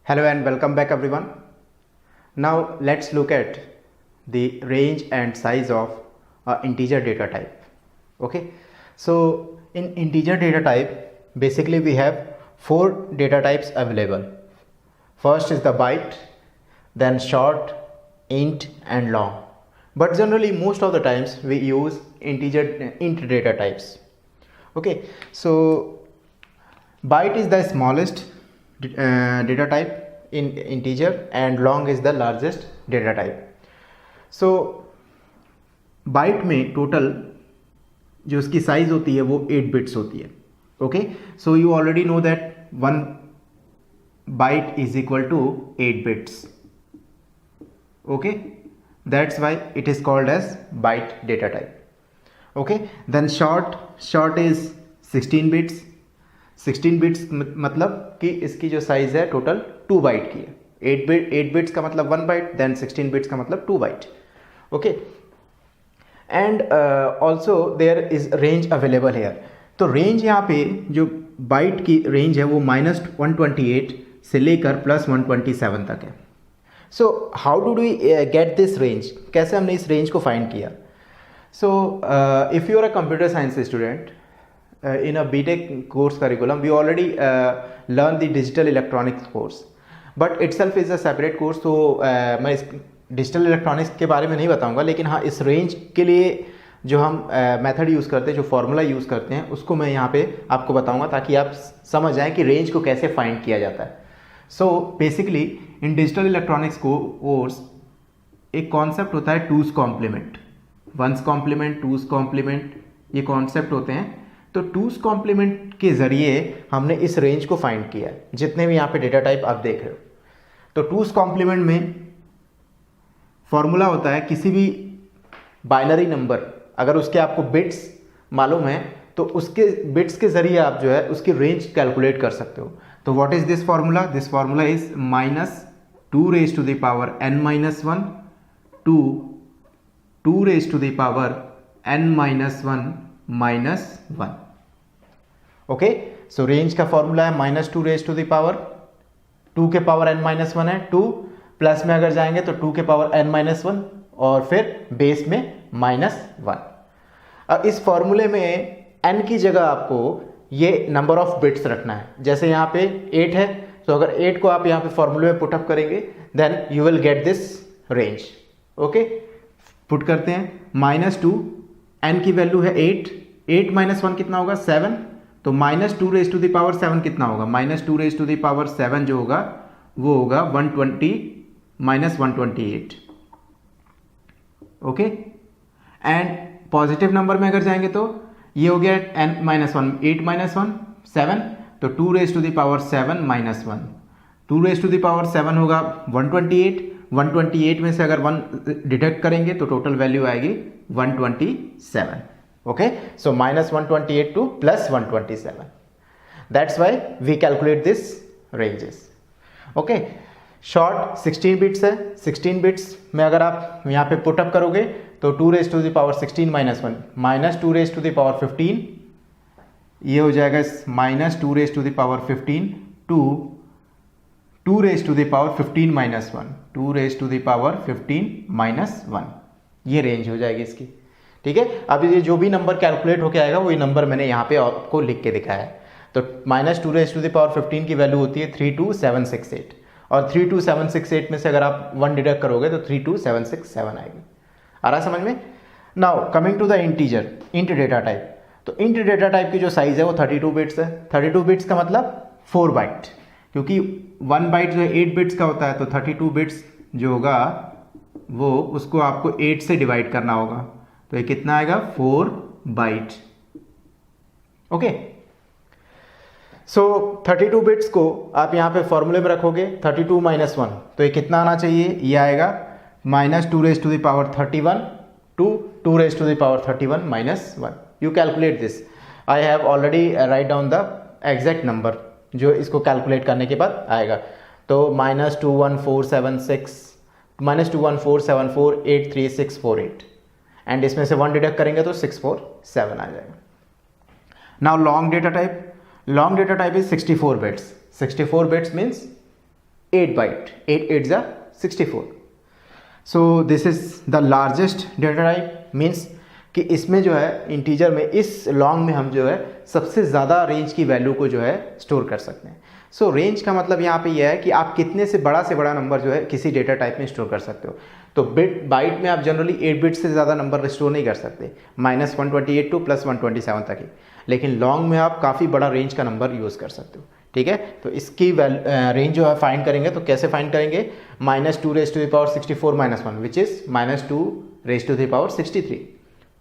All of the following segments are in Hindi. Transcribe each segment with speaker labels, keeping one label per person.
Speaker 1: Hello and welcome back everyone. Now let's look at the range and size of integer data type. Okay, so in integer data type basically we have four data types available. First is the byte, then short, int and long. But generally most of the times we use int data types. Okay, so byte is the smallest data type in integer and long is the largest data type. So byte में total जो उसकी size होती है वो 8 bits होती है. Okay, so you already know that 1 byte is equal to 8 bits. Okay, that's why it is called as byte data type. Okay, then short is 16 bits. 16 bits मतलब कि इसकी जो साइज है टोटल 2 बाइट की है. 8 बिट्स का मतलब 1 बाइट, देन 16 बिट्स का मतलब 2 byte. Okay, and also there is range available here. तो रेंज यहाँ पे जो बाइट की रेंज है वो -128 से लेकर +127 तक है. So how do we get this range, कैसे हमने इस रेंज को फाइंड किया? So if you are a computer science student in a BTech course curriculum, we already learn the digital electronics course, but itself is a separate course. तो मैं इस डिजिटल इलेक्ट्रॉनिक्स के बारे में नहीं बताऊंगा, लेकिन हाँ इस रेंज के लिए जो हम मेथड यूज़ करते हैं, जो फॉर्मूला यूज़ करते हैं, उसको मैं यहाँ पे आपको बताऊंगा ताकि आप समझ जाएं कि रेंज को कैसे फाइंड किया जाता है. So basically in digital electronics course एक कॉन्सेप्ट होता है two's complement, one's complement, two's complement, ये कॉन्सेप्ट होते हैं. तो टूज कॉम्प्लीमेंट के ज़रिए हमने इस रेंज को फाइंड किया है, जितने भी यहाँ पे डेटा टाइप आप देख रहे हो. तो टूज कॉम्प्लीमेंट में फॉर्मूला होता है किसी भी बाइनरी नंबर, अगर उसके आपको बिट्स मालूम है तो उसके बिट्स के ज़रिए आप जो है उसकी रेंज कैलकुलेट कर सकते हो. तो what is this formula? This formula is -2n-1 to 2n-1 -1. Okay, so range का फॉर्मूला है -2 के पावर n-1 है. 2 प्लस में अगर जाएंगे तो 2 के पावर n-1 और फिर बेस में -1. अब इस फॉर्मूले में n की जगह आपको ये नंबर ऑफ बिट्स रखना है. जैसे यहाँ पे 8 है, तो अगर 8 को आप यहाँ पे फॉर्मूले में पुटअप करेंगे then you will get this range. Okay, put करते हैं. -2, n की वैल्यू है 8, 8 - 1 कितना होगा? 7. तो -2⁻7 कितना होगा? -2⁻7 जो होगा वो होगा 120 -128. ओके, एंड पॉजिटिव नंबर में अगर जाएंगे तो ये हो गया n-1, 8 - 1 7, तो 2⁻7 -1, 2⁻7 होगा 128. 128 में से अगर 1 डिडक्ट करेंगे तो टोटल वैल्यू आएगी 127. Okay, so -128 to +127. That's why we calculate this ranges. Okay, short 16 bits है. 16 बिट्स में अगर आप यहाँ पे पुटअप करोगे तो 2⁻16 -1 -2⁻15, ये हो जाएगा -2⁻15 टू 2⁻15 -1 ये रेंज हो जाएगी इसकी. ठीक है, अब ये जो भी नंबर कैलकुलेट होके आएगा वही नंबर मैंने यहाँ पे आपको लिख के दिखाया है. तो -2⁻15 की वैल्यू होती है 32768, और 32768 में से अगर आप 1 डिडक्ट करोगे तो 32767 आएगी. आ रहा समझ में? Now coming to the integer, int data type. तो इंट डेटा टाइप की जो साइज है वो 32 बिट्स है. 32 बिट्स का मतलब 4 बाइट, क्योंकि 1 बाइट जो है 8 बिट्स का होता है. तो 32 बिट्स जो होगा वो उसको आपको 8 से डिवाइड करना होगा. तो ये कितना आएगा? 4 बाइट. ओके, सो 32 बिट्स को आप यहाँ पे फॉर्मूले में रखोगे 32 - 1, तो ये कितना आना चाहिए? ये आएगा -2⁻31 to 2⁻31 -1. You calculate this. I have already write down the exact number जो इसको कैलकुलेट करने के बाद आएगा. तो -21474 एंड इसमें से 1 डिडक्ट करेंगे तो 647 आ जाएगा. Now long data type. Long data type is 64 bits. 64 bits means 8 byte, 8 8 जा 64। So this is the largest data type, means कि इसमें जो है इंटीजर में, इस लॉन्ग में हम जो है सबसे ज़्यादा रेंज की वैल्यू को जो है स्टोर कर सकते हैं। सो रेंज का मतलब यहाँ पे यह है कि आप कितने से बड़ा नंबर जो है किसी डेटा टाइप में स्टोर कर सकते हो। तो बाइट में आप जनरली 8 बिट से ज़्यादा नंबर स्टोर नहीं कर सकते, -128 टू +127 तक ही, लेकिन लॉन्ग में आप काफ़ी बड़ा रेंज का नंबर यूज़ कर सकते हो। ठीक है, तो इसकी रेंज जो है फाइंड करेंगे तो कैसे फाइंड करेंगे, -2 raised to the power 64 -1 which is -2 raised to the power 63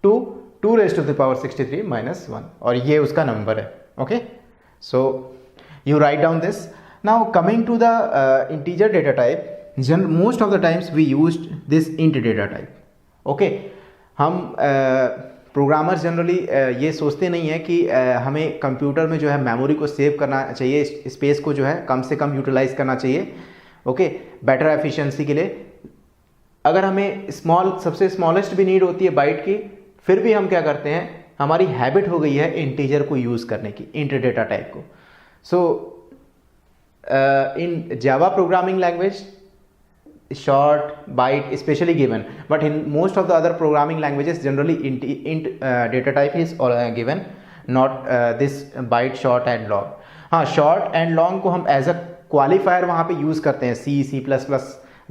Speaker 1: to 2 raised to the power 63 -1, और ये उसका नंबर है। Okay, so you write down this. Now coming to the integer data type, most of the times we used this int data type. Okay, हम प्रोग्रामर्स जनरली ये सोचते नहीं है कि हमें कंप्यूटर में जो है मेमोरी को सेव करना चाहिए, स्पेस को जो है कम से कम यूटिलाइज करना चाहिए। ओके, बेटर एफिशिएंसी के लिए अगर हमें सबसे स्मॉलेस्ट भी नीड होती है बाइट की, फिर भी हम क्या करते हैं, हमारी हैबिट हो गई है इंटीजर को यूज़ करने की, इंट डेटा टाइप को। So in Java programming language, short byte especially given, but in most of the other programming languages generally int data type is given, not this byte, short and long. हाँ, short and long को हम as a qualifier वहाँ पे यूज़ करते हैं C++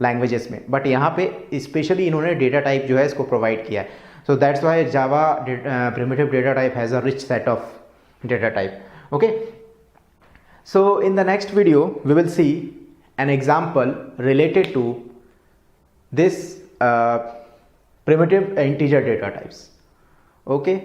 Speaker 1: लैंग्वेजेस में, बट यहाँ पे स्पेशली इन्होंने डेटा टाइप जो है इसको प्रोवाइड किया है। So that's why Java primitive data type has a rich set of data type. Okay, so in the next video we will see an example related to this primitive integer data types. Okay.